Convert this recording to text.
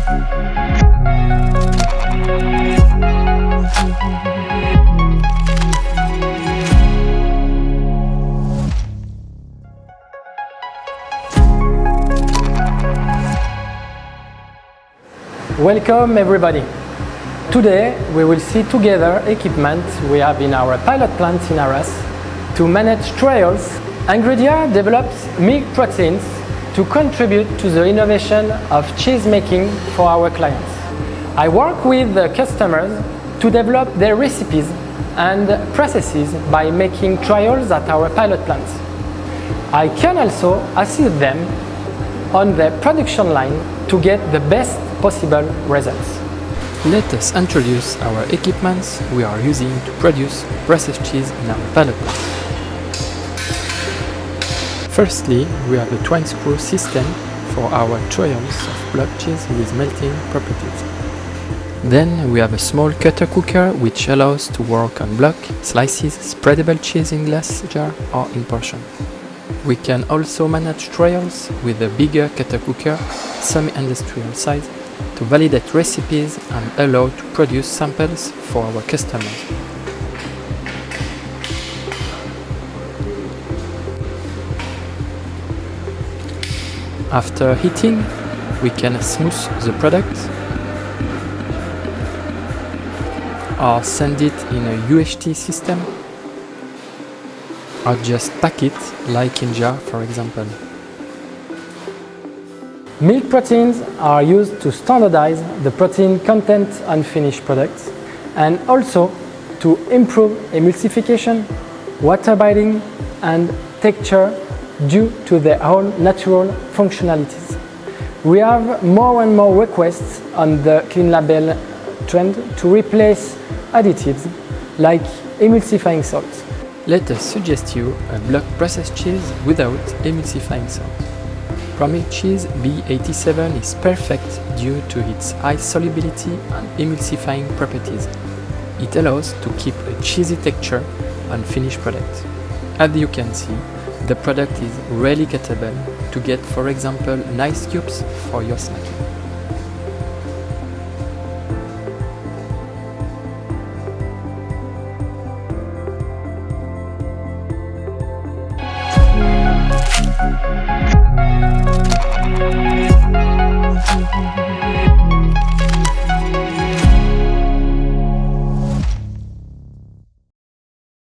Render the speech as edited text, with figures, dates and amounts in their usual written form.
Welcome everybody. Today we will see together equipment we have in our pilot plant in Arras to manage trials. Ingredia develops milk proteins to contribute to the innovation of cheese making for our clients. I work with the customers to develop their recipes and processes by making trials at our pilot plants. I can also assist them on the production line to get the best possible results. Let us introduce our equipments we are using to produce processed cheese in our pilot plant. Firstly, we have a twine screw system for our trials of block cheese with melting properties. Then we have a small cutter cooker which allows to work on block, slices, spreadable cheese in glass jar or in portion. We can also manage trials with a bigger cutter cooker, semi-industrial size, to validate recipes and allow to produce samples for our customers. After heating, we can smooth the product or send it in a UHT system, or just pack it like in jar, for example. Milk proteins are used to standardize the protein content on finished products and also to improve emulsification, water binding and texture due to their own natural functionalities. We have more and more requests on the clean label trend to replace additives like emulsifying salts. Let us suggest you a block processed cheese without emulsifying salt. Promilk cheese B87 is perfect due to its high solubility and emulsifying properties. It allows to keep a cheesy texture on finished product. As you can see, the product is really cuttable to get, for example, nice cubes for your snacking.